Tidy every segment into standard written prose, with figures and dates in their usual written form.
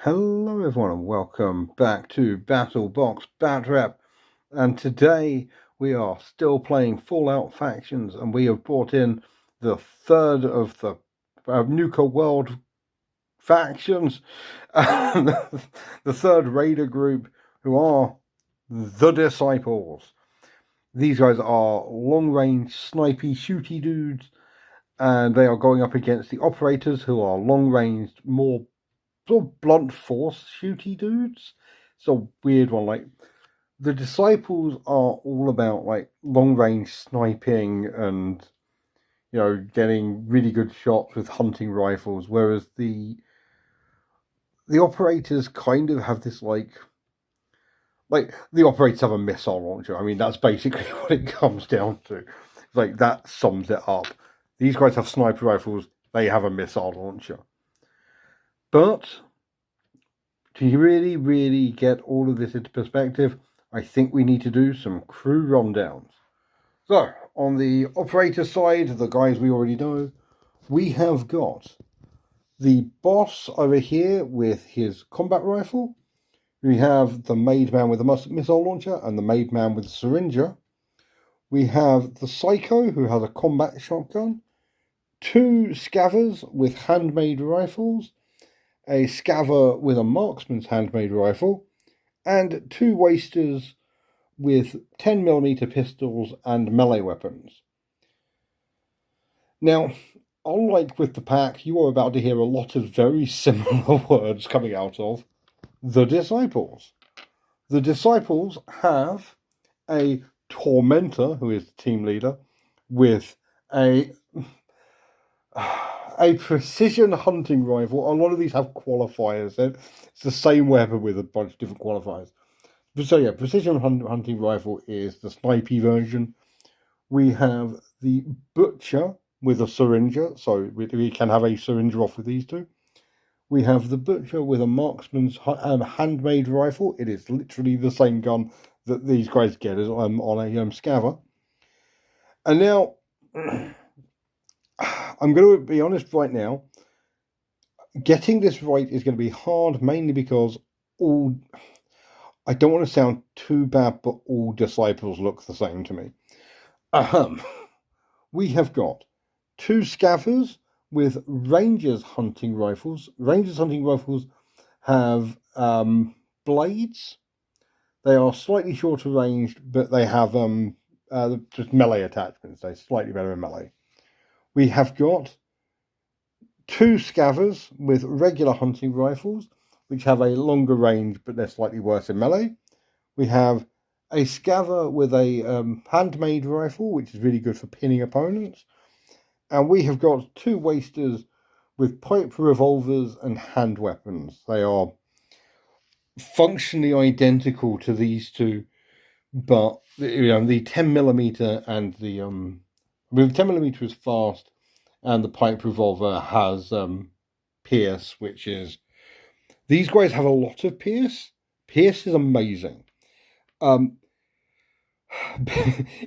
Hello everyone and welcome back to BattleBox Bat and today we are still playing Fallout Factions and we have brought in the third of the Nuka World factions, the third raider group who are the Disciples. These guys are long-range snipey shooty dudes and they are going up against the Operators who are long-range more sort of blunt force shooty dudes. It's a weird one. Like the Disciples are all about like long range sniping and getting really good shots with hunting rifles, whereas the Operators kind of have this like the Operators have a missile launcher. I mean that's basically what it comes down to. Like that sums it up. These guys have sniper rifles. They have a missile launcher. But to really, really get all of this into perspective, I think we need to do some crew rundowns. So, on the operator side, the guys we already know, we have got the boss over here with his combat rifle. We have the made man with the missile launcher and the made man with the syringer. We have the psycho who has a combat shotgun. 2 scavers with handmade rifles. A scaver with a marksman's handmade rifle, and 2 wasters with 10mm pistols and melee weapons. Now, unlike with the pack, you are about to hear a lot of very similar words coming out of the Disciples. The Disciples have a Tormentor, who is the team leader, with a precision hunting rifle. A lot of these have qualifiers. It's the same weapon with a bunch of different qualifiers. So yeah, precision hunting rifle is the snipey version. We have the Butcher with a syringer, so we can have a syringer off with these 2. We have the Butcher with a marksman's handmade rifle. It is literally the same gun that these guys get as on a scaver. And now I'm going to be honest right now. Getting this right is going to be hard, mainly because I don't want to sound too bad, but all Disciples look the same to me. We have got 2 scavers with Rangers hunting rifles. Rangers hunting rifles have blades. They are slightly shorter ranged, but they have just melee attachments. They're slightly better in melee. We have got 2 scavers with regular hunting rifles, which have a longer range, but they're slightly worse in melee. We have a scaver with a handmade rifle, which is really good for pinning opponents. And we have got 2 wasters with pipe revolvers and hand weapons. They are functionally identical to these 2, but the 10mm and the 10mm is fast, and the pipe revolver has Pierce, which is... These guys have a lot of Pierce. Pierce is amazing.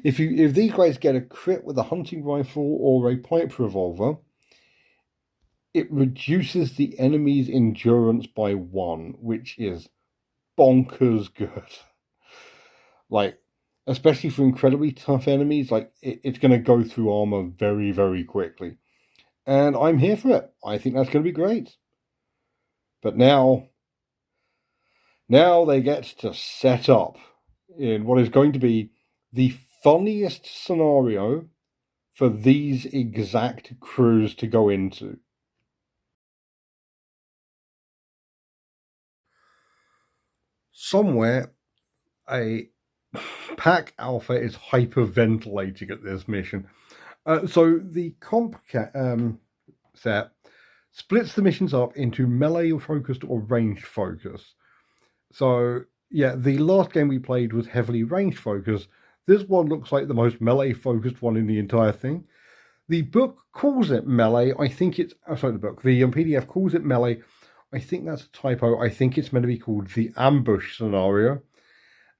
If these guys get a crit with a hunting rifle or a pipe revolver, it reduces the enemy's endurance by 1, which is bonkers good. Like, especially for incredibly tough enemies, like it's going to go through armor very, very quickly. And I'm here for it. I think that's going to be great. But now they get to set up in what is going to be the funniest scenario for these exact crews to go into. Somewhere, a pack alpha is hyperventilating at this mission. So the comp set splits the missions up into melee focused or ranged focus. So yeah, the last game we played was heavily ranged focused. This one looks like the most melee focused one in the entire thing. The book calls it melee. I think it's... sorry, the book. The PDF calls it melee. I think that's a typo. I think it's meant to be called the ambush scenario.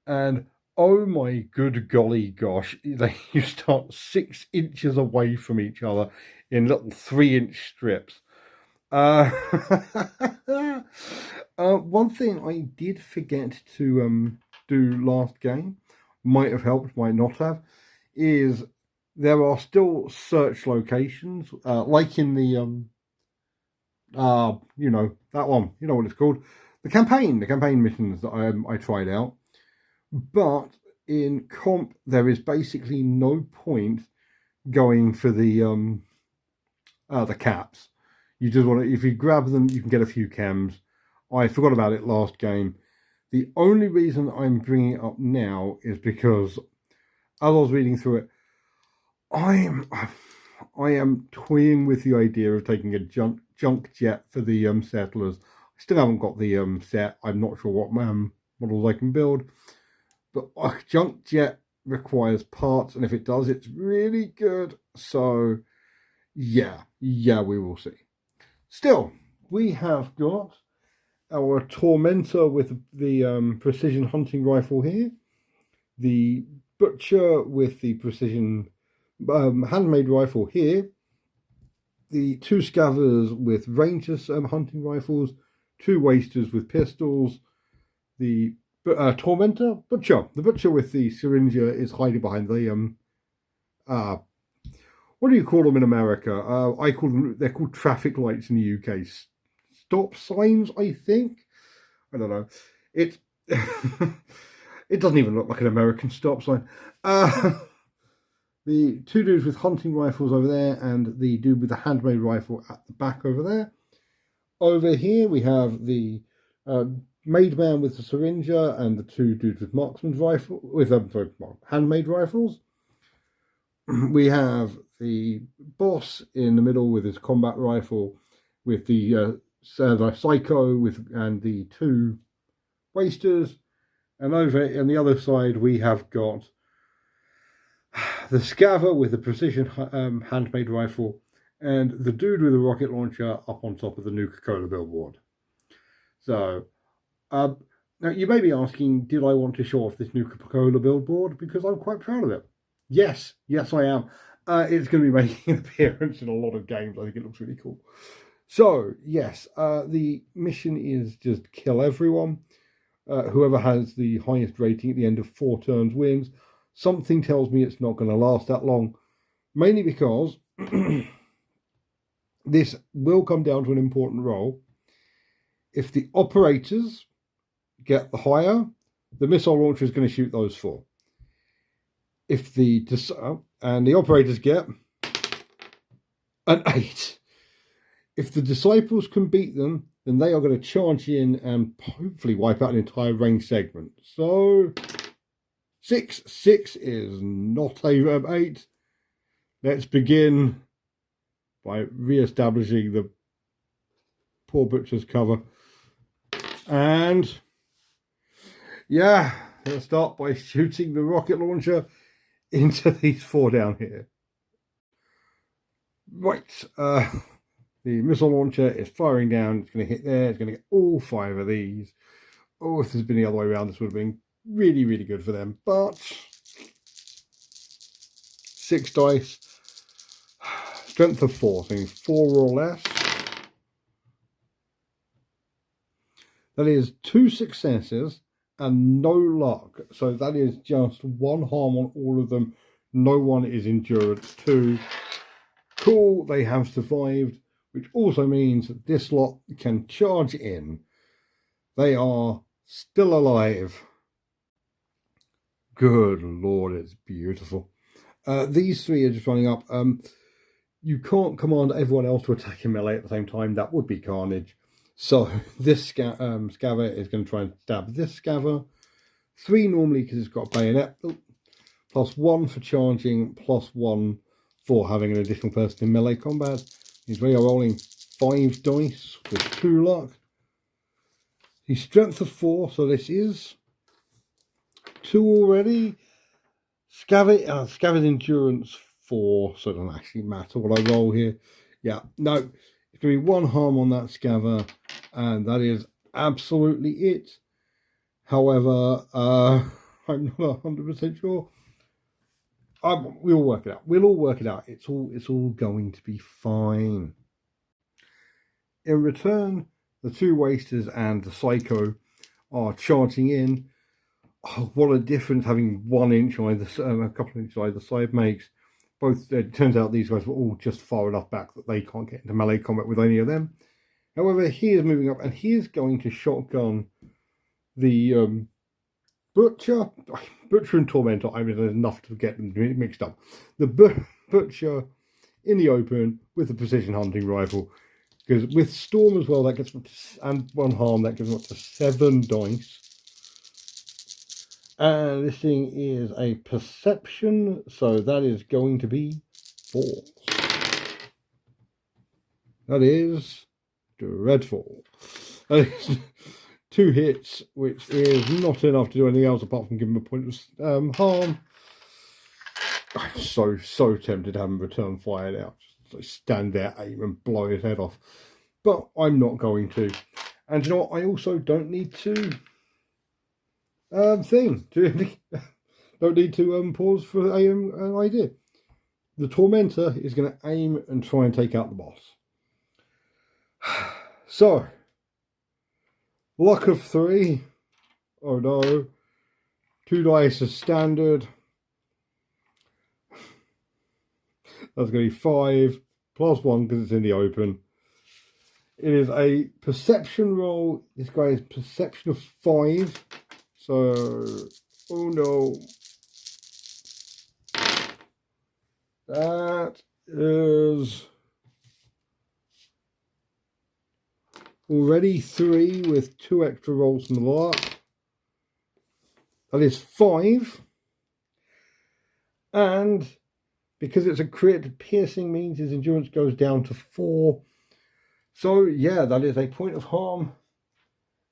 And oh my good golly gosh, you start 6 inches away from each other in little 3-inch strips. one thing I did forget to do last game, might have helped, might not have, is there are still search locations, like in the you know, that one, you know what it's called, the campaign missions that I tried out. But in comp, there is basically no point going for the caps. You just want to, if you grab them, you can get a few chems. I forgot about it last game. The only reason I'm bringing it up now is because as I was reading through it, I am toying with the idea of taking a junk jet for the settlers. I still haven't got the set. I'm not sure what models I can build, but a junk jet requires parts, and if it does, it's really good. So yeah, we will see. Still, we have got our Tormentor with the precision hunting rifle here, the Butcher with the precision handmade rifle here, the two Scavers with Rangers hunting rifles, two Wasters with pistols, the Tormentor, Butcher. The Butcher with the Syringer is hiding behind the what do you call them in America? I call them, they're called traffic lights in the UK. Stop signs, I think. I don't know. It it doesn't even look like an American stop sign. The two dudes with hunting rifles over there, and the dude with the handmade rifle at the back over there. Over here we have the made man with the syringer and the two dudes with marksman's rifle with handmade rifles. We have the boss in the middle with his combat rifle, with the psycho and the two wasters, and over on the other side we have got the Scaver with the precision handmade rifle, and the dude with the rocket launcher up on top of the Nuka-Cola billboard. So, now you may be asking, did I want to show off this Nuka-Cola billboard? Because I'm quite proud of it. Yes, I am. It's going to be making an appearance in a lot of games. I think it looks really cool. So, yes, the mission is just kill everyone. Whoever has the highest rating at the end of 4 turns wins. Something tells me it's not going to last that long, mainly because this will come down to an important role. If the operators get the higher, the missile launcher is going to shoot those 4. If the operators get an 8, if the disciples can beat them, then they are going to charge in and hopefully wipe out an entire range segment. So 6 is not a 8. Let's begin by re-establishing the poor butcher's cover. And yeah, let's start by shooting the rocket launcher into these 4 down here. Right, the missile launcher is firing down. It's going to hit there. It's going to get all 5 of these. Oh, if this had been the other way around, this would have been really, really good for them. But 6 dice, strength of 4, so 4 or less. That is 2 successes and no luck. So that is just 1 harm on all of them. No one is endurance 2. Cool, they have survived, which also means that this lot can charge in. They are still alive. Good Lord, it's beautiful. These 3 are just running up. You can't command everyone else to attack in melee at the same time. That would be carnage. So this Scaver is going to try and stab this Scaver. 3 normally because it's got a bayonet. Plus 1 for charging, plus 1 for having an additional person in melee combat. We are rolling 5 dice with 2 luck. He's strength of 4, so this is 2 already. Scaver's endurance 4, so it doesn't actually matter what I roll here. Yeah, no, it's going to be 1 harm on that Scaver, and that is absolutely it. However, I'm not 100% sure. We'll work it out. We'll all work it out. It's all going to be fine. In return, the two Wasters and the Psycho are charging in. Oh, what a difference having 1 inch either, a couple of inches either side makes. Both, it turns out these guys were all just far enough back that they can't get into melee combat with any of them. However, he is moving up and he is going to shotgun the Butcher and Tormentor. I mean, there's enough to get them mixed up. The Butcher in the open with the precision hunting rifle, because with Storm as well, that gets up to, and 1 harm, that gives up to 7 dice. And this thing is a perception, so that is going to be 4. That is dreadful. That is 2 hits, which is not enough to do anything else apart from give him a point of harm. I'm so tempted to have him return fire now. Just stand there, aim, and blow his head off. But I'm not going to. And you know what? I also don't need to don't need to pause for an idea. The Tormentor is going to aim and try and take out the boss. So, luck of 3. Oh no. 2 dice is standard. That's going to be 5 plus 1 because it's in the open. It is a perception roll. This guy is perception of 5. So, oh no. That is already 3 with 2 extra rolls from the luck. That is 5. And because it's a crit, piercing means his endurance goes down to 4. So, yeah, that is a point of harm.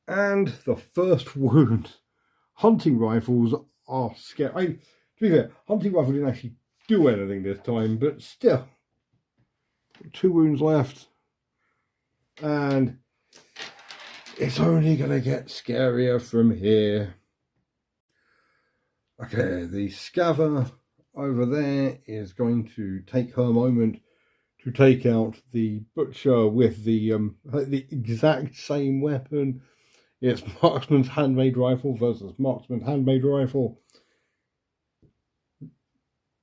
And the first wound. Hunting rifles are scary. To be fair, hunting rifle didn't actually do anything this time, but still. 2 wounds left. And it's only going to get scarier from here. Okay, the Scaver over there is going to take her moment to take out the Butcher with the exact same weapon. It's Marksman's handmade rifle versus Marksman's handmade rifle.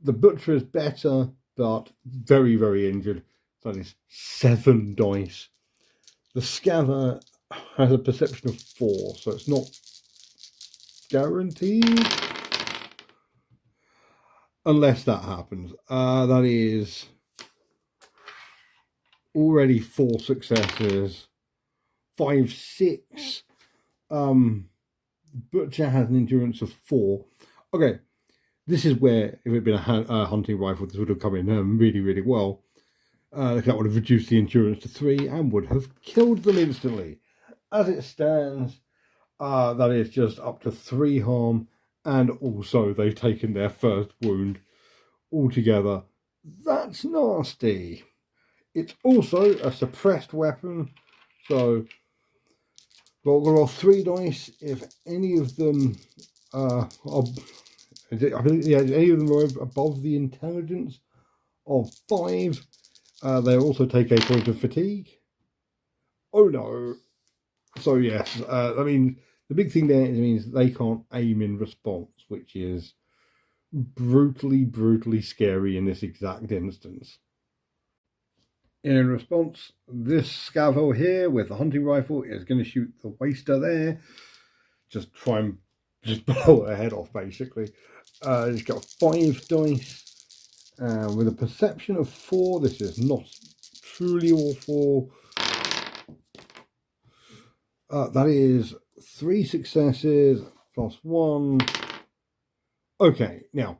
The Butcher is better, but very, very injured. So that is 7 dice. The Scaver has a perception of 4, so it's not guaranteed. Unless that happens. That is already 4 successes. 5, 6. Butcher has an endurance of 4. Okay, this is where, if it had been a hunting rifle, this would have come in really, really well. That would have reduced the endurance to 3 and would have killed them instantly. As it stands, that is just up to 3 harm, and also they've taken their first wound altogether. That's nasty. It's also a suppressed weapon, so we'll roll 3 dice. If any of them are, any of them are above the intelligence of 5, they also take a point of fatigue. Oh no. So yes, I mean, the big thing there is it means they can't aim in response, which is brutally scary in this exact instance. In response, this Scavel here with the hunting rifle is going to shoot the Waster there. Just try and just blow her head off, basically. It's got 5 dice. With a perception of 4, this is not truly awful. That is 3 successes plus 1. Okay, now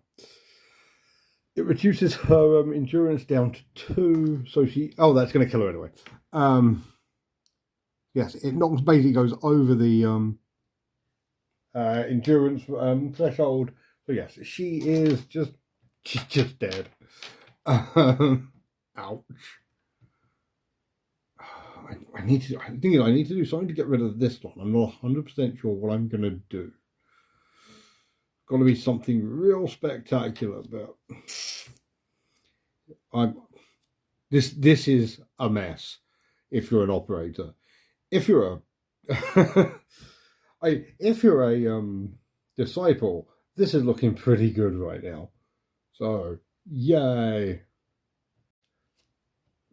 it reduces her endurance down to 2, so she. Oh, that's going to kill her anyway. Yes, it basically goes over the endurance threshold. So yes, she's just dead. Ouch. I need to do something to get rid of this one. I'm not 100% sure what I'm going to do. Got to be something real spectacular, but this is a mess if you're an operator. if you're a if you're a disciple, this is looking pretty good right now. So yay!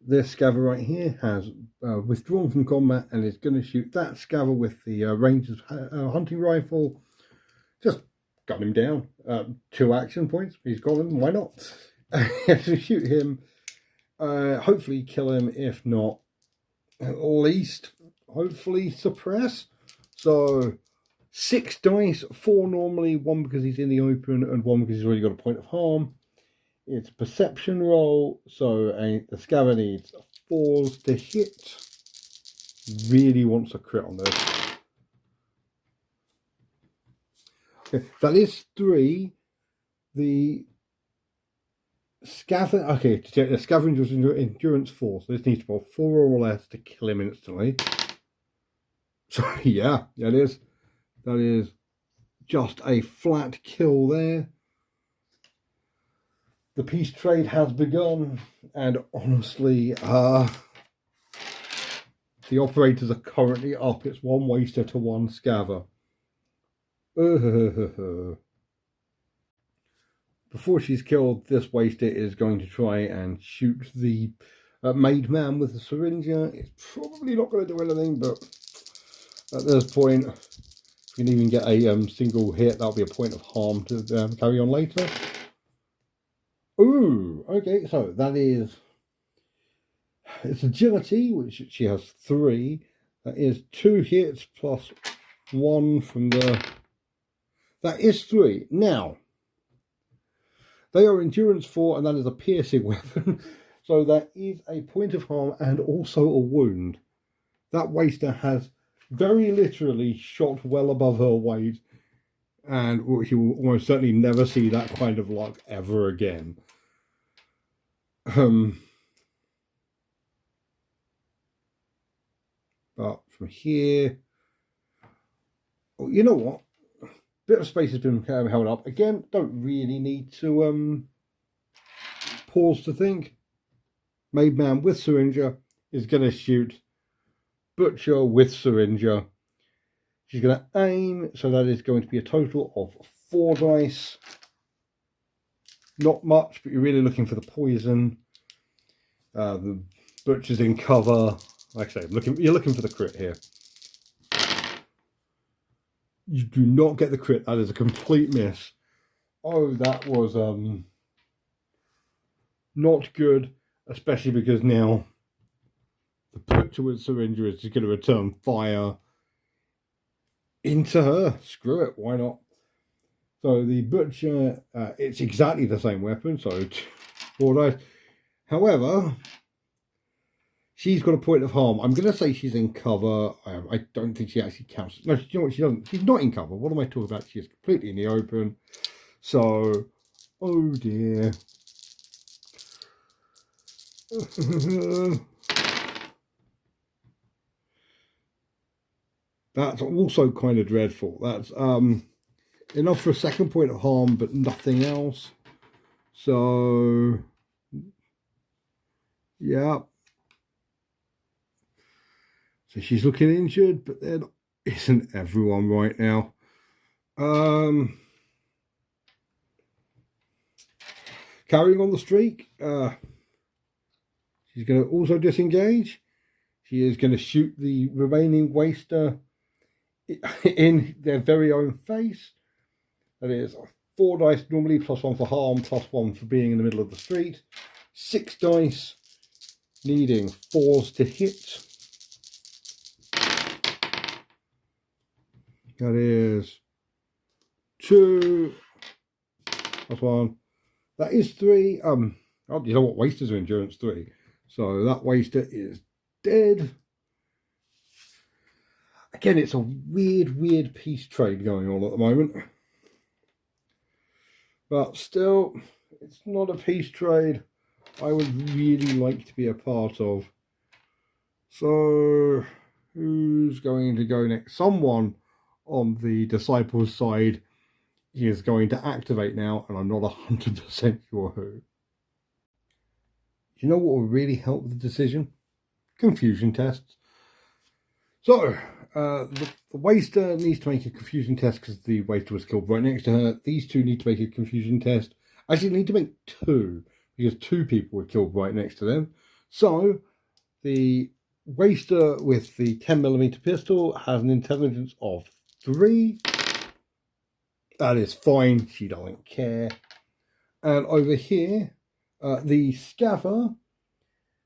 This Scaver right here has withdrawn from combat and is going to shoot that Scaver with the Ranger's hunting rifle. Just gun him down. 2 action points. He's got him. Why not? To shoot him. Hopefully kill him. If not, at least hopefully suppress. So 6 dice, 4 normally, 1 because he's in the open and 1 because he's already got a point of harm. It's a perception roll, so the Scaver needs 4s to hit. Really wants a crit on this. Okay, that is 3. The Scaver, okay, to check the Scavenger's endurance 4, so this needs to roll 4 or less to kill him instantly. So yeah, that is just a flat kill there. The peace trade has begun, and honestly, the operators are currently up. It's 1 waster to 1 Scaver. Before she's killed, this waster is going to try and shoot the made man with the syringe. It's probably not going to do anything, but at this point, if you can even get a single hit, that'll be a point of harm to carry on later. Ooh, okay, so that is, it's agility, which she has 3. That is 2 hits plus 1 from the, that is 3. Now, they are endurance 4, and that is a piercing weapon. So that is a point of harm and also a wound. That waster has very literally shot well above her weight, and she will almost certainly never see that kind of luck ever again. But from here, oh, you know what? Bit of space has been held up. Again, don't really need to pause to think. Made man with syringer is going to shoot Butcher with syringer. She's going to aim, so that is going to be a total of 4 dice. Not much, but you're really looking for the poison. The Butcher's in cover. Like I say, you're looking for the crit here. You do not get the crit. That is a complete miss. Oh, that was not good, especially because now the Butcher with syringer is going to return fire into her. Screw it, why not? So the Butcher, it's exactly the same weapon, so 4 dice. However, she's got a point of harm. I'm going to say she's in cover. I don't think she actually counts. No, you know what? She doesn't. She's not in cover. What am I talking about? She is completely in the open. So, oh dear. That's also kind of dreadful. That's enough for a 2nd point of harm, but nothing else. So, yeah. So she's looking injured, but then isn't everyone right now? Carrying on the streak, she's going to also disengage. She is going to shoot the remaining waster in their very own face. That is 4 dice normally, plus 1 for harm, plus 1 for being in the middle of the street. 6 dice, needing 4s to hit. That is 2 plus 1. That is 3. Oh, you know what? Wasters are endurance 3. So that waster is dead. Again, it's a weird peace trade going on at the moment. But still, it's not a peace trade I would really like to be a part of. So, who's going to go next? Someone on the Disciples side is going to activate now, and I'm not 100% sure who. You know what will really help the decision? Confusion tests. So, the waster needs to make a confusion test because the waster was killed right next to her. These two need to make a confusion test. Actually, need to make two because two people were killed right next to them. So, the waster with the 10mm pistol has an intelligence of 3. That is fine. She doesn't care. And over here, the scaffer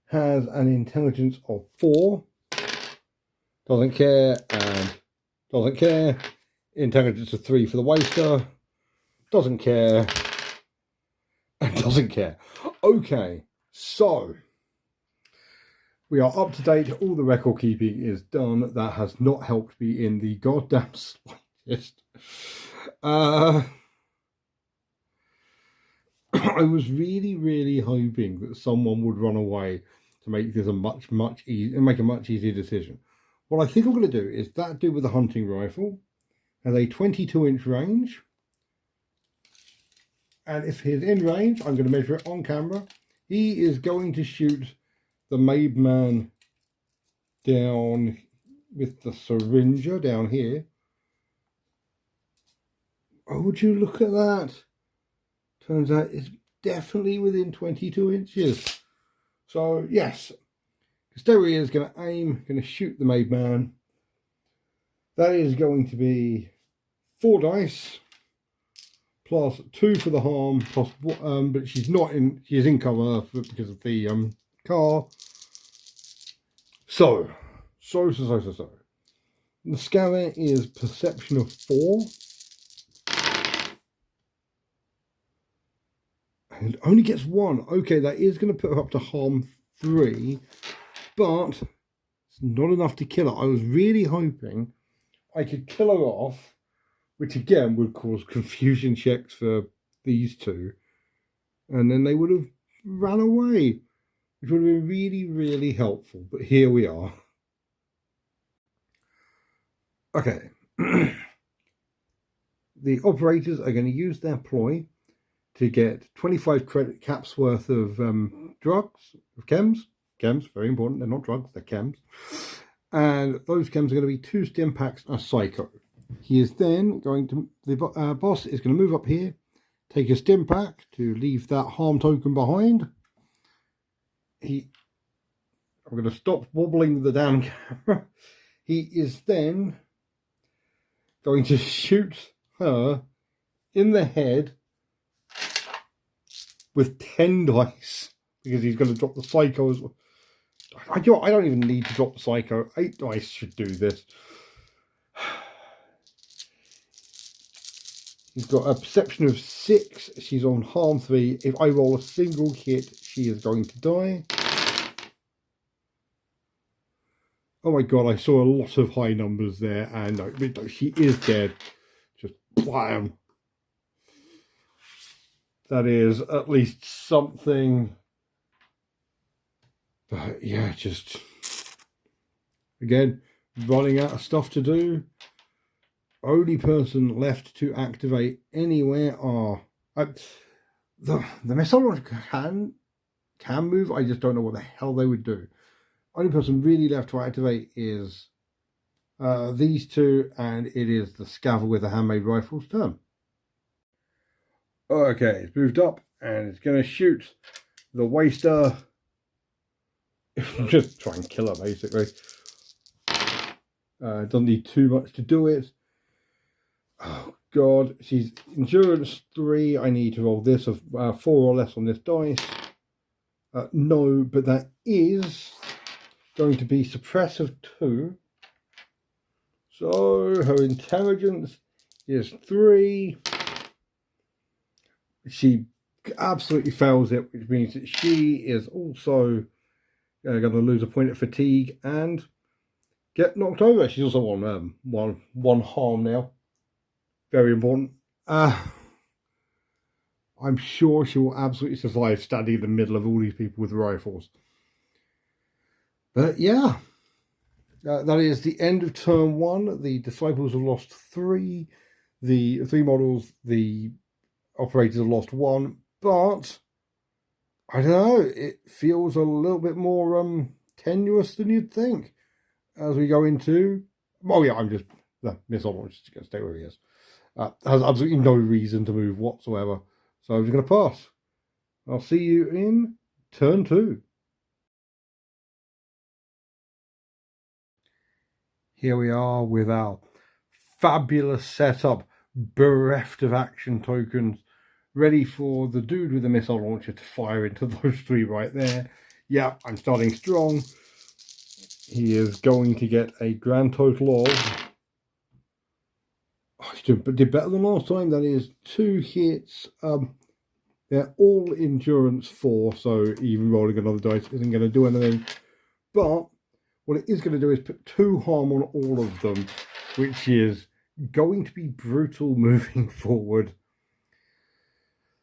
has an intelligence of 4. Doesn't care and doesn't care. Intelligence of 3 for the waster. Doesn't care and doesn't care. Okay, so we are up to date. All the record keeping is done. That has not helped me in the goddamn slightest. I was really hoping that someone would run away to make this a much easier decision. What I think I'm going to do is that dude with the hunting rifle has a 22-inch range. And if he's in range, I'm going to measure it on camera. He is going to shoot the made man down with the syringer down here. Oh, would you look at that? Turns out it's definitely within 22 inches. So, yes. Casteria is going to aim, going to shoot the made man. That is going to be 4 dice plus 2 for the harm, plus but she's in cover because of the car. So. The scanner is perception of 4. And it only gets 1. Okay, that is going to put her up to harm 3. But it's not enough to kill her. I was really hoping I could kill her off, which again would cause confusion checks for these two. And then they would have ran away, which would have been really helpful. But here we are. Okay. The operators are going to use their ploy to get 25 credit caps worth of drugs, of chems. Chems, very important. They're not drugs, they're chems. And those chems are going to be 2 stim packs and a psycho. He is then going to, the boss is going to move up here, take a stim pack to leave that harm token behind. I'm going to stop wobbling the damn camera. He is then going to shoot her in the head with 10 dice because he's going to drop the psycho as well. I don't even need to drop the psycho. 8 dice should do this. He's got a perception of 6. She's on harm 3. If I roll a single hit, she is going to die. Oh my god, I saw a lot of high numbers there, and she is dead. Just blam. That is at least something. But yeah, just again, running out of stuff to do. Only person left to activate anywhere are the missile can move. I just don't know what the hell they would do. Only person really left to activate is these two, and it is the Scaffer with the handmade rifle's turn. Okay, it's moved up and it's going to shoot the waster. Just try and kill her, basically. Doesn't need too much to do it. Oh, God. She's endurance 3. I need to roll this of 4 or less on this dice. No, but that is going to be suppressive 2. So her intelligence is 3. She absolutely fails it, which means that she is also going to lose a point at fatigue and get knocked over. She's also on one harm now. Very important. I'm sure she will absolutely survive standing in the middle of all these people with rifles. But yeah, that is the end of turn 1. The disciples have lost 3. The 3 models, the operators have lost 1. But I don't know, it feels a little bit more tenuous than you'd think. as we go into... Oh yeah, I'm just... The missile launcher is going to stay where he is. Has absolutely no reason to move whatsoever. So I'm just going to pass. I'll see you in turn 2. Here we are with our fabulous setup, bereft of action tokens, ready for the dude with the missile launcher to fire into those 3 right there. Yeah, I'm starting strong. He is going to get a grand total of... Oh, he did better than last time. That is 2 hits. They're all endurance 4, so even rolling another dice isn't going to do anything. But what it is going to do is put 2 harm on all of them, which is going to be brutal moving forward.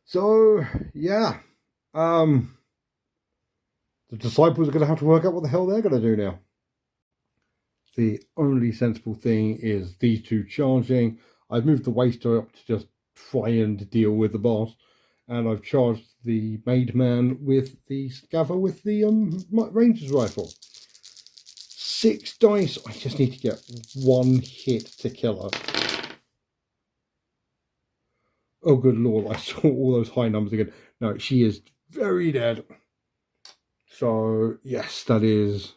So, yeah. The disciples are going to have to work out what the hell they're going to do now. The only sensible thing is these 2 charging. I've moved the waster up to just try and deal with the boss. And I've charged the Maid Man with the Scaffer with the Ranger's rifle. 6 dice. I just need to get 1 hit to kill her. Oh, good lord. I saw all those high numbers again. No, she is very dead. So, yes, that is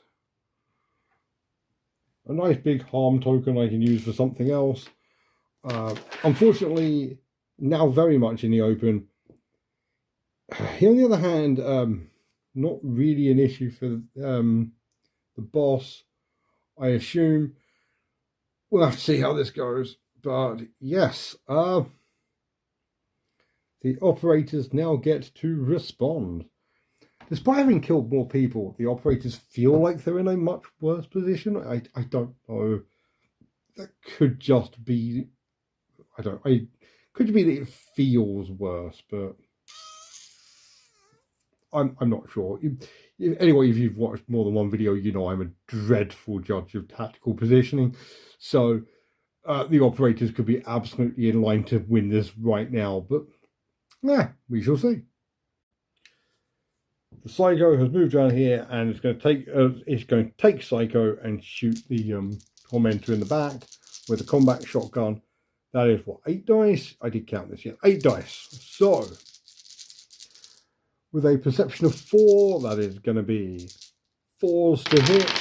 a nice big harm token I can use for something else. Unfortunately, now very much in the open. He, on the other hand, not really an issue for the boss, I assume. We'll have to see how this goes. But yes, the operators now get to respond. Despite having killed more people, the operators feel like they're in a much worse position. I don't know. That could just be... could be that it feels worse, but... I'm not sure. Anyway, if you've watched more than one video, you know I'm a dreadful judge of tactical positioning. So the operators could be absolutely in line to win this right now. But yeah, we shall see. The Psycho has moved down here and it's going to take Psycho and shoot the tormentor in the back with a combat shotgun. That is what, 8 dice? I did count this, yeah, 8 dice. So with a perception of 4, that is going to be 4s to hit.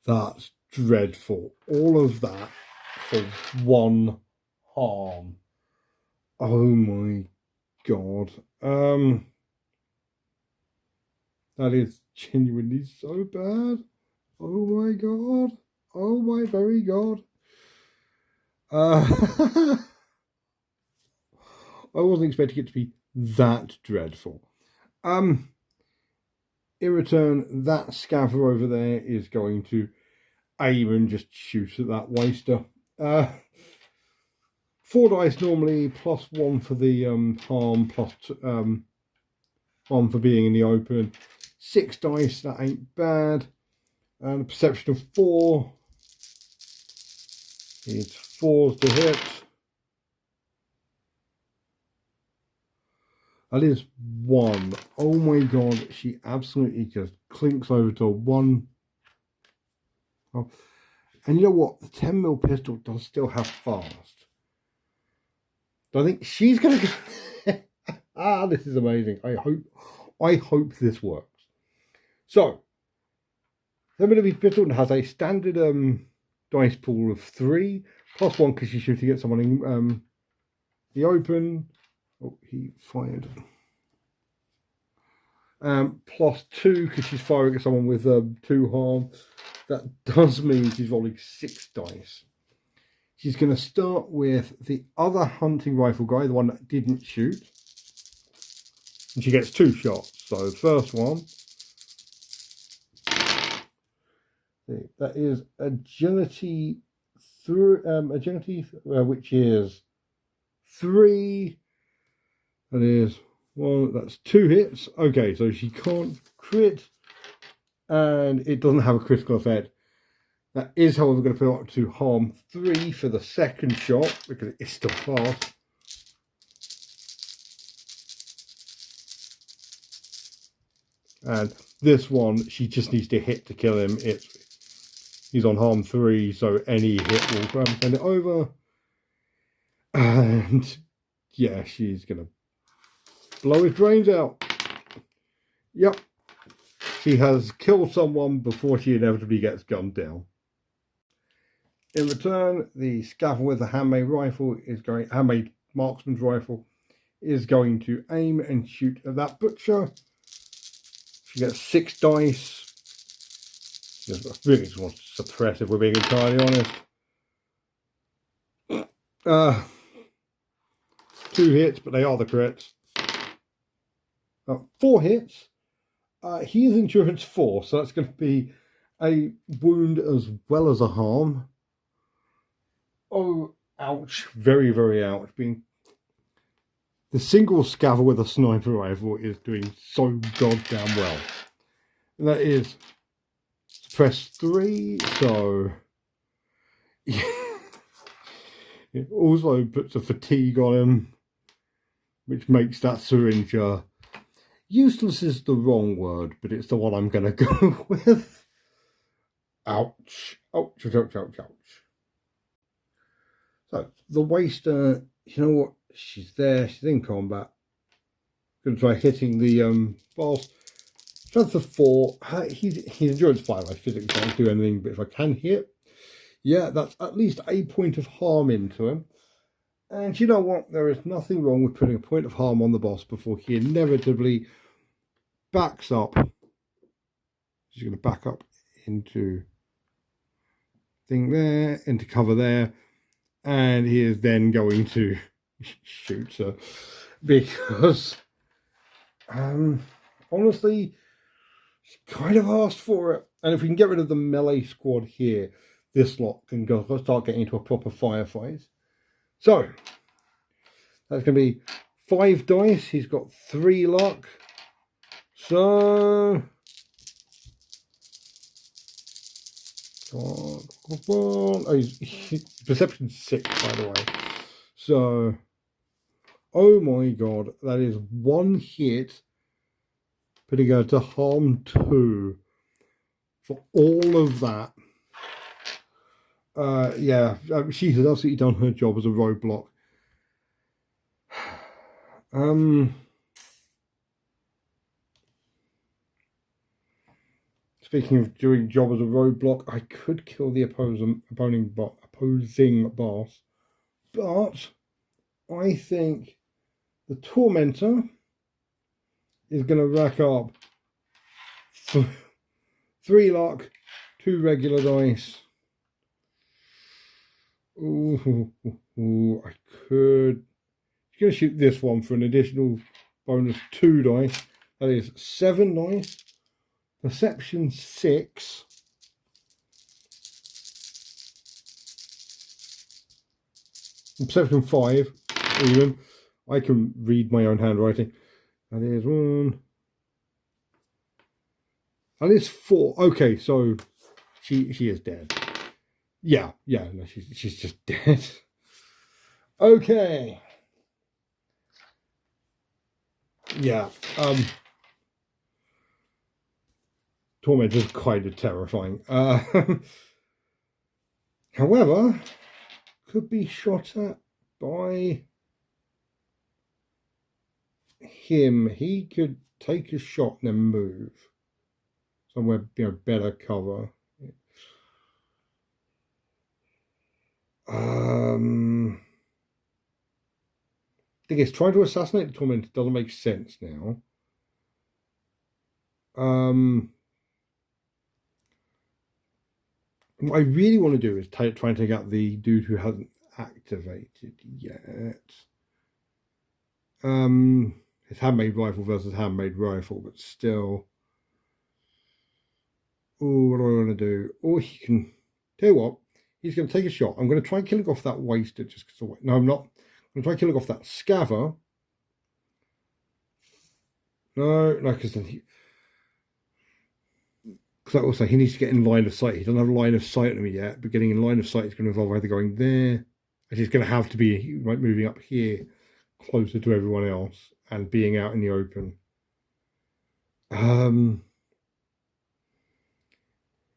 That's dreadful. All of that for 1 harm. Oh my god. That is genuinely so bad. Oh my god. Oh my very god. I wasn't expecting it to be that dreadful. In return, that Scaffer over there is going to aim and just shoot at that waster. 4 dice normally, plus 1 for the harm, plus 1 for being in the open. 6 dice, that ain't bad. And a perception of 4. It's 4s to hit. That is 1. Oh my god, she absolutely just clinks over to 1. Oh. And you know what? The 10mm pistol does still have fast. So I think she's going to go... this is amazing. I hope this works. So, the 10mm pistol has a standard dice pool of 3, plus 1 because she's shooting at someone in the open. Oh, he fired. Plus 2 because she's firing at someone with 2 harm. That does mean she's rolling 6 dice. She's going to start with the other hunting rifle guy, the one that didn't shoot. And she gets 2 shots. So the first one. That is agility through which is 3. That is 1. That's 2 hits. Okay, so she can't crit, and it doesn't have a critical effect. That is, however, going to put it up to harm 3 for the second shot because it is still fast. And this one, she just needs to hit to kill him. He's on harm 3, so any hit will send it over. And yeah, she's gonna blow his brains out. Yep. She has killed someone before she inevitably gets gunned down. In return, the Scaffer with the handmade marksman's rifle is going to aim and shoot at that butcher. She gets 6 dice. Just really just wants to suppress, if we're being entirely honest. 2 hits, but they are the crits. 4 hits. He is endurance 4, so that's going to be a wound as well as a harm. Oh, ouch. Very, very ouch. The single Scaffer with a sniper rifle is doing so goddamn well. And that is press 3, so it also puts a fatigue on him, which makes that syringe useless is the wrong word, but it's the one I'm going to go with. Ouch. Ouch, ouch, ouch, ouch. So, the waster, you know what? She's there. She's in combat. Going to try hitting the boss. Strength of 4. He's endurance 5. I physically can't do anything, but if I can hit, yeah, that's at least a point of harm into him. And you know what? There is nothing wrong with putting a point of harm on the boss before he inevitably backs up. She's going to back up into thing there, into cover there, and he is then going to shoot her because honestly, she kind of asked for it. And if we can get rid of the melee squad here, this lot can start getting into a proper firefight. So that's going to be 5 dice. He's got 3 luck. So perception 6, by the way. So, oh my god, that is 1 hit, putting her to harm 2 for all of that. Yeah, she has absolutely done her job as a roadblock. Speaking of doing job as a roadblock, I could kill the opposing boss, but I think the Tormentor is going to rack up 3 luck, 2 regular dice. Ooh, I could. He's going to shoot this one for an additional bonus 2 dice. That is 7 dice. Perception 6. Perception 5. Even. I can read my own handwriting. That is 1. That is 4. Okay, so she is dead. Yeah, no, she's just dead. Okay. Yeah. Torment is kind of terrifying. However, could be shot at by him. He could take a shot and then move somewhere, better cover. Thing is, trying to assassinate the Tormentor doesn't make sense now. What I really want to do is try and take out the dude who hasn't activated yet. His handmade rifle versus handmade rifle, but still. Oh, what do I want to do? Or he can. Tell you what, he's going to take a shot. I'm going to try killing off that waster just because. No, I'm not. I'm going to try killing off that Scaffer. No, because also he needs to get in line of sight. He doesn't have a line of sight on me yet, but getting in line of sight is going to involve either going there, and he's going to have to be like moving up here, closer to everyone else, and being out in the open.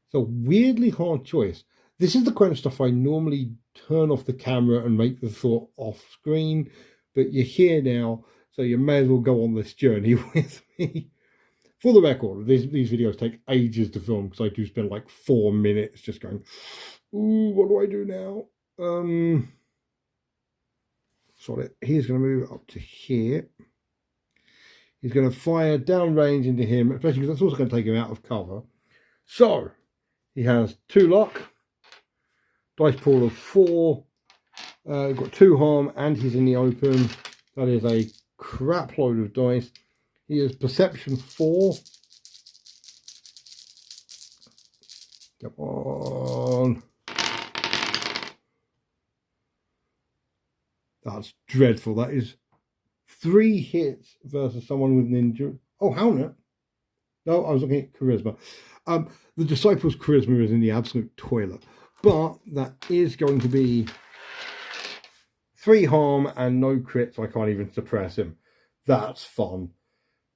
It's a weirdly hard choice. This is the kind of stuff I normally turn off the camera and make the thought off screen, but you're here now, so you may as well go on this journey with me. For the record, these videos take ages to film because I do spend like 4 minutes just going, ooh, what do I do now? Sorry, he's going to move up to here. He's going to fire downrange into him, especially because that's also going to take him out of cover. So, he has 2 luck, dice pool of 4, got 2 harm, and he's in the open. That is a crap load of dice. He has perception 4. Come on. That's dreadful. That is 3 hits versus someone with an endurance. Oh, Hownet. No, I was looking at charisma. The Disciple's charisma is in the absolute toilet. But that is going to be 3 harm and no crits. I can't even suppress him. That's fun.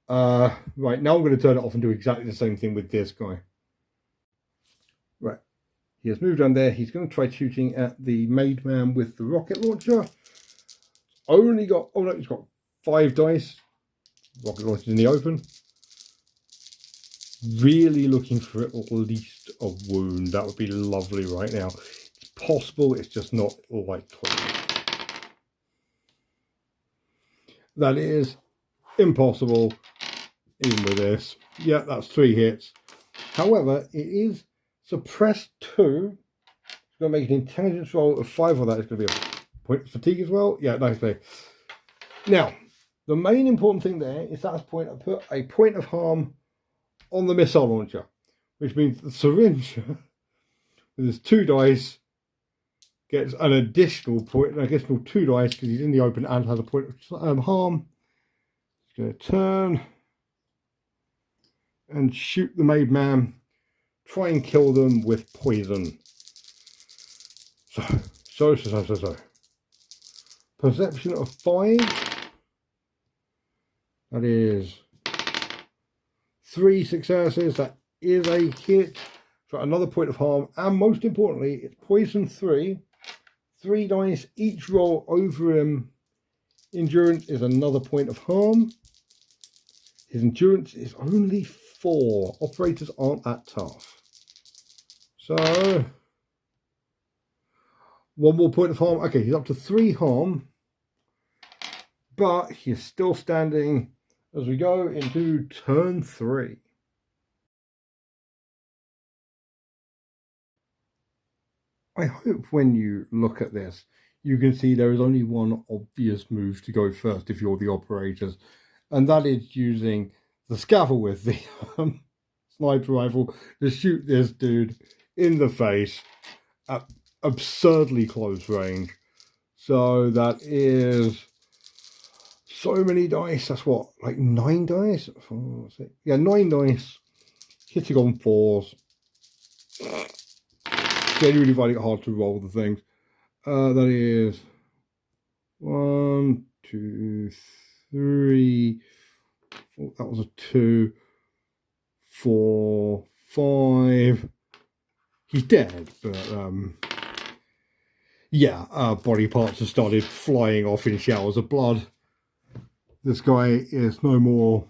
Right, now I'm going to turn it off and do exactly the same thing with this guy. Right, he has moved down there. He's going to try shooting at the Made Man with the rocket launcher. Only got, oh no, he's got 5 dice. Rocket launcher in the open. Really looking for at least a wound. That would be lovely right now. It's possible, it's just not likely. That is impossible, even with this. Yeah, that's 3 hits. However, it is suppressed 2. It's going to make an intelligence roll of 5 on that. It's going to be a point of fatigue as well. Yeah, nicely. Now, the main important thing there is that's point. I put a point of harm on the missile launcher, which means the syringe with his 2 dice gets an additional point, an additional 2 dice because he's in the open and has a point of harm. He's going to turn and shoot the Made Man. Try and kill them with poison. So. Perception of 5. That is 3 successes. That is a hit. So another point of harm. And most importantly, it's poison 3. 3 dice. Each roll over him. Endurance is another point of harm. His endurance is only 4. Operators aren't that tough. So, 1 more point of harm. Okay, he's up to 3 harm. But he's still standing as we go into turn 3. I hope when you look at this, you can see there is only one obvious move to go first if you're the operators. And that is using the scaffold with the sniper rifle to shoot this dude in the face at absurdly close range. So that is so many dice. That's what, like 9 dice? 4, 6. Yeah, 9 dice. Hitting on 4s. Genuinely finding it hard to roll the things. That is 1, 2, 3. 4, that was a 2. 4, 5. He's dead, but yeah, body parts have started flying off in showers of blood. This guy is no more.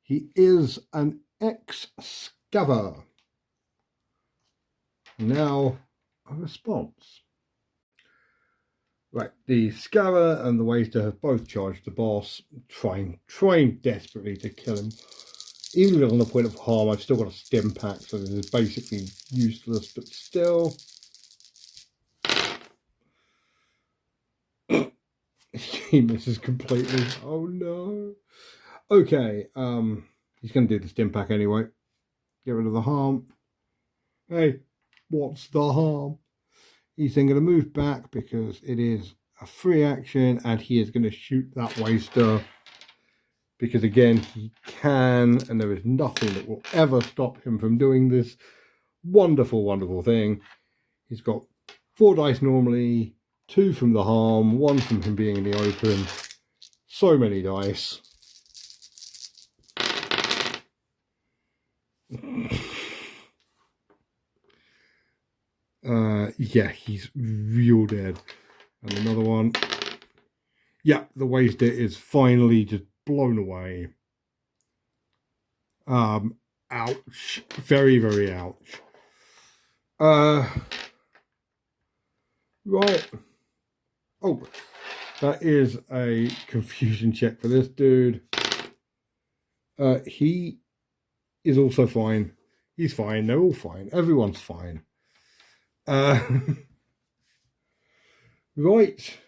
He is an ex-scaver. Now, a response. Right, the scaver and the waster have both charged the boss, trying desperately to kill him. Even if it's on the point of harm, I've still got a stim pack, so this is basically useless, but still. He misses completely. Oh no. Okay, he's going to do the stim pack anyway. Get rid of the harm. Hey, what's the harm? He's then going to move back because it is a free action and he is going to shoot that waster. Because again, he can, and there is nothing that will ever stop him from doing this wonderful, wonderful thing. He's got 4 dice normally, 2 from the harm, 1 from him being in the open. So many dice. Yeah, he's real dead. And another one. Yeah, the waster is finally just blown away. Ouch. Very, very ouch. Right. Oh, that is a confusion check for this dude. He is also fine. He's fine. They're all fine. Everyone's fine. Right.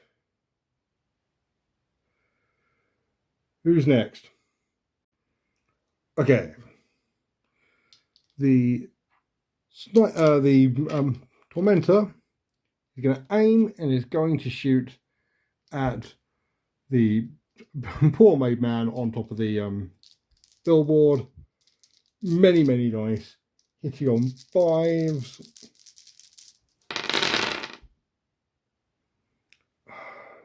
Who's next? Okay. The tormentor is going to aim and is going to shoot at the poor made man on top of the billboard. Many, many dice. Hitting on 5s.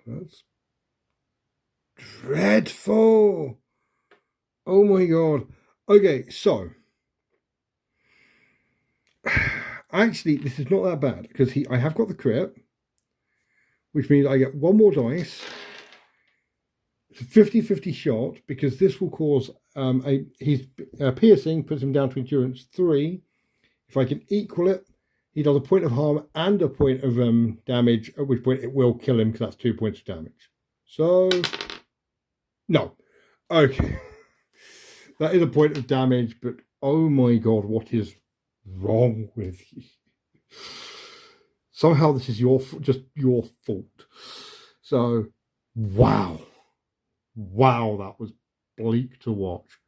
That's dreadful. Oh my god. Okay, so actually this is not that bad because I have got the crit, which means I get one more dice. It's a 50-50 shot because this will cause he's piercing, puts him down to endurance 3. If I can equal it, he does a point of harm and a point of damage, at which point it will kill him because that's 2 points of damage. So, no. Okay. That is a point of damage, but oh my god, what is wrong with you? Somehow this is just your fault. So, wow. Wow, that was bleak to watch.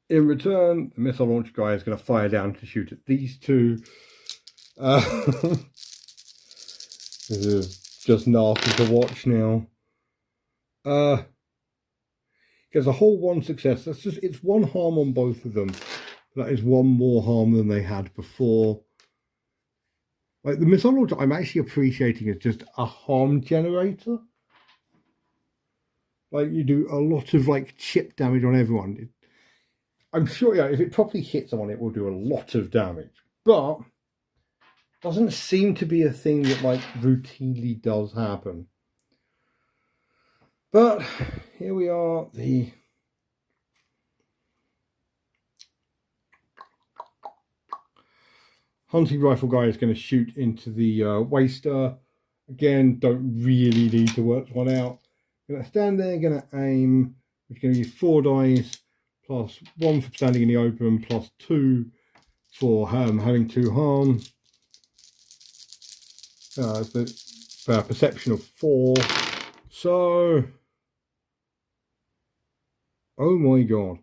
In return, the missile launch guy is going to fire down to shoot at these two. This is just nasty to watch now. Gets a whole 1 success. It's 1 harm on both of them. That is 1 more harm than they had before. Like the missile launcher, I'm actually appreciating as just a harm generator. Like you do a lot of like chip damage on everyone. I'm sure, yeah, if it properly hits someone, it will do a lot of damage. But doesn't seem to be a thing that like routinely does happen. But here we are, the hunting rifle guy is going to shoot into the waster. Again, don't really need to work one out. Going to stand there, going to aim. We're going to use 4 dice, plus 1 for standing in the open, plus 2 for having 2 harm. The perception of 4. So, oh my god.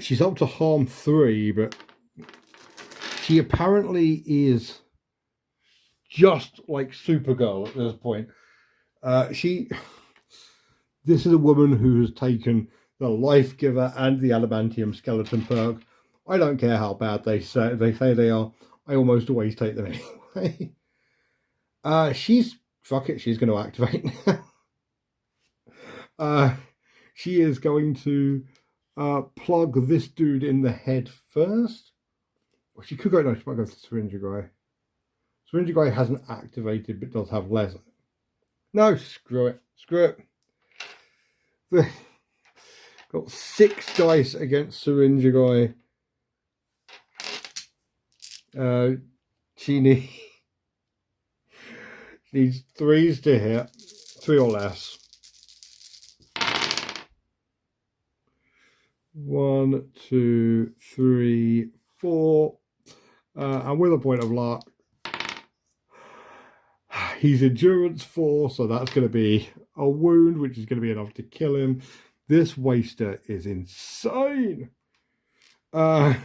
She's up to harm 3, but she apparently is just like Supergirl at this point. This is a woman who has taken the Life Giver and the Adamantium Skeleton perk. I don't care how bad they say they are. I almost always take them anyway. Fuck it, she's going to activate now. She is going to plug this dude in the head first. Well, she could go, no, she might go for Syringe Guy. Syringe Guy hasn't activated, but does have less. No, screw it. Screw it. Got 6 dice against Syringe Guy. She needs 3s to hit, 3 or less. 1, 2, 3, 4. And with a point of luck, he's endurance 4, so that's going to be a wound, which is going to be enough to kill him. This waster is insane. Is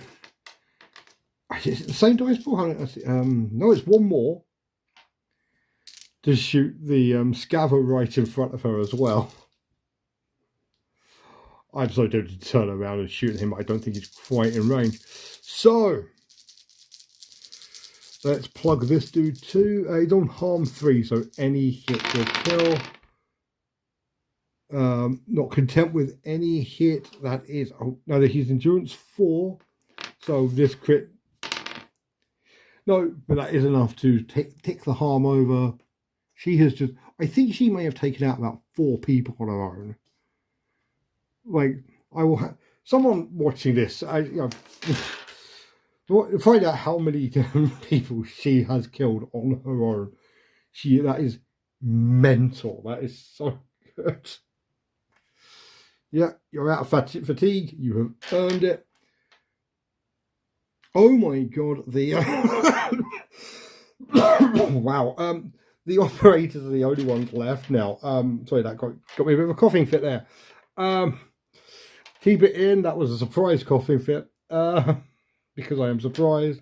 it the same dice pool? No, it's 1 more to shoot the scaver right in front of her as well. I'm so tempted to turn around and shoot him. I don't think he's quite in range. So, let's plug this dude too. He's on harm 3, so any hit will kill. Not content with any hit. That is, oh no, he's endurance 4. So this crit. No, but that is enough to tick the harm over. She has just. I think she may have taken out about 4 people on her own. Like, I will have someone watching this. Find out how many people she has killed on her own. That is mental. That is so good. Yeah, you're out of fatigue. You have earned it. Oh my god, the wow. The operators are the only ones left now. Sorry, that got me a bit of a coughing fit there. Keep it in. That was a surprise coughing fit. Because I am surprised.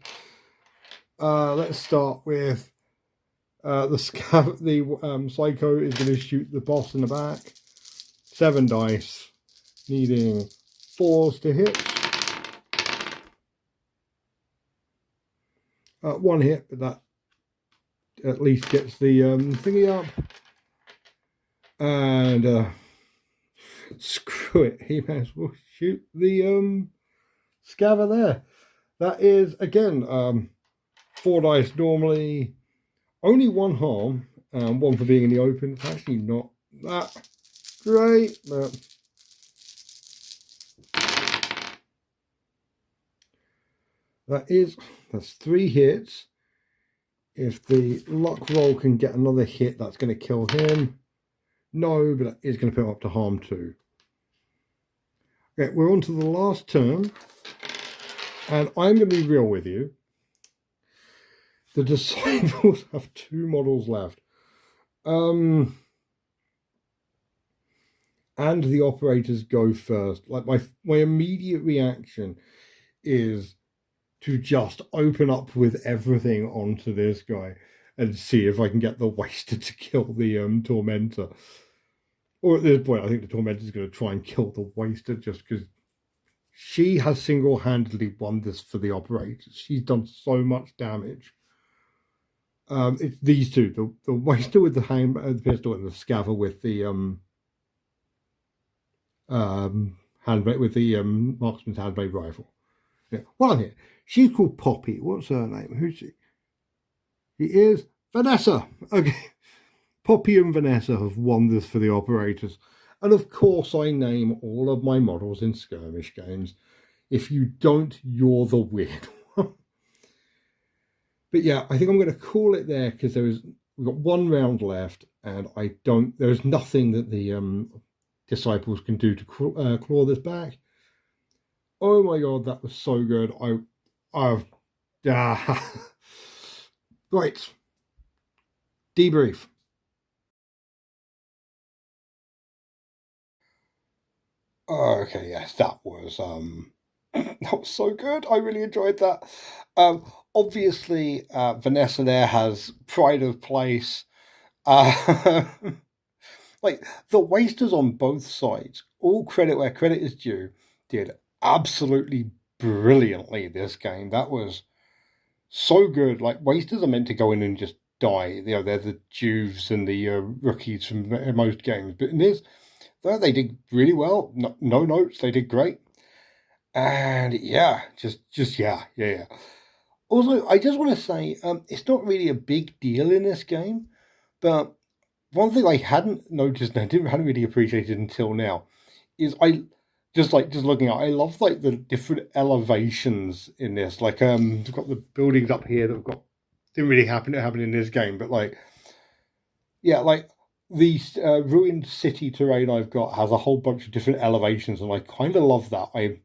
Let's start with the Psycho is going to shoot the boss in the back. 7 dice, needing 4s to hit. 1 hit, but that at least gets the thingy up. And screw it, he may as well shoot the scaver there. That is, again, 4 dice normally. Only 1 harm, 1 for being in the open. It's actually not that great, but that's 3 hits. If the luck roll can get another hit, that's going to kill him. No, but that is going to put him up to harm 2. Okay, we're on to the last turn, and I'm going to be real with you. The Disciples have 2 models left. And the operators go first. Like, my immediate reaction is to just open up with everything onto this guy and see if I can get the Waster to kill the Tormentor. Or at this point, I think the Tormentor is going to try and kill the Waster just because she has single-handedly won this for the operators. She's done so much damage. It's these two, the Waster with the pistol and the Scaver with the handmade with the marksman's handmade rifle. Yeah. Well, I'm here. She's called Poppy. What's her name? Who's she? She is Vanessa. Okay. Poppy and Vanessa have won this for the operators. And of course, I name all of my models in skirmish games. If you don't, you're the weird one. But yeah, I think I'm going to call it there because we've got 1 round left, and there's nothing that the Disciples can do to claw this back. Oh my god, that was so good. Right. Debrief. Okay, yes, that was that was so good. I really enjoyed that. Obviously, Vanessa there has pride of place. Like, the Wasters on both sides, all credit where credit is due, did absolutely brilliantly this game. That was so good. Like, Wasters are meant to go in and just die. They're the Juves and the rookies from most games. But in this, though, they did really well. No notes. They did great. And yeah, just yeah. Also, I just want to say, it's not really a big deal in this game, but one thing I hadn't noticed and hadn't really appreciated until now is just looking at, I love like the different elevations in this. Like, we've got the buildings up here that didn't really happen in this game, but like, yeah, like the ruined city terrain I've got has a whole bunch of different elevations, and I kind of love that. I've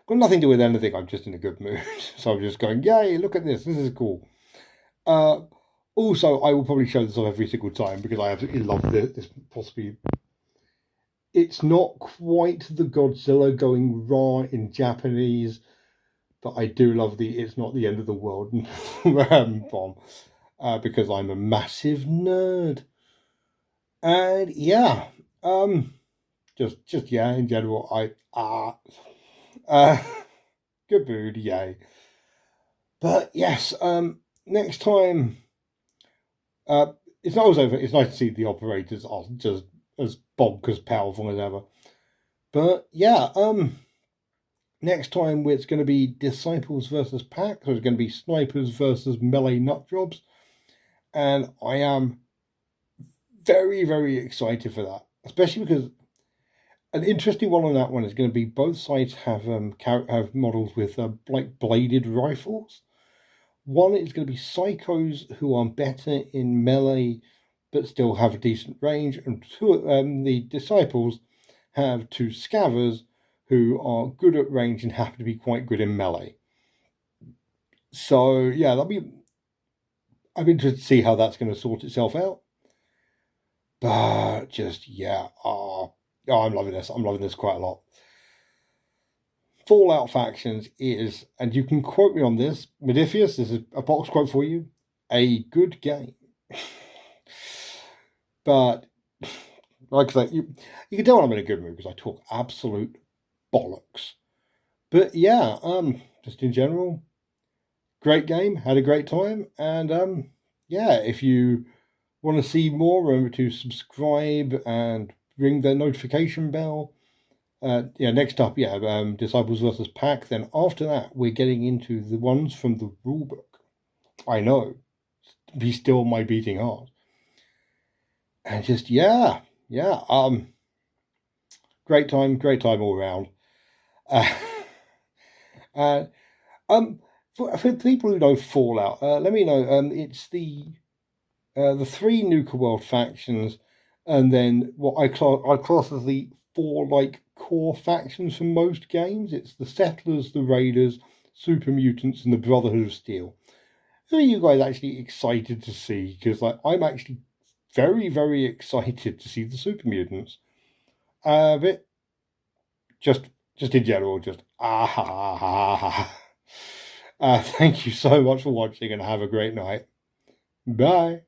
got nothing to do with anything. I'm just in a good mood, so I'm just going, yay! Look at this. This is cool. Also, I will probably show this off every single time because I absolutely love this. Possibly, it's not quite the Godzilla going raw in Japanese, but I do love the "it's not the end of the world" bomb because I'm a massive nerd. And yeah, just yeah, in general, good mood, yay. But yes, next time, it's not always over. It's nice to see the operators are just as bonkers powerful as ever. But yeah, Next time it's going to be Disciples versus Pack, so it's going to be Snipers versus Melee Nutjobs, and I am very, very excited for that, especially because an interesting one on that one is going to be both sides have models with like bladed rifles. One is going to be psychos who are better in melee but still have a decent range, and the disciples have two scavvers who are good at range and happen to be quite good in melee. So yeah, I'm interested to see how that's going to sort itself out. But just yeah, I'm loving this. I'm loving this quite a lot. Fallout Factions is, and you can quote me on this, Modiphius, this is a box quote for you, a good game. But like I say, you can tell I'm in a good mood because I talk absolute bollocks. But yeah, just in general, great game, had a great time, and yeah, if you want to see more, remember to subscribe and ring the notification bell. Next up, Disciples versus Pack. Then after that, we're getting into the ones from the rulebook. I know, be still my beating heart. And just great time all around. For people who know Fallout, let me know. It's the three Nuka World factions, and then what I class as the four like core factions from most games. It's the Settlers, the Raiders, Super Mutants, and the Brotherhood of Steel. Who are you guys actually excited to see? Because like I'm actually very, very excited to see the Super Mutants. But just in general, just thank you so much for watching and have a great night. Bye.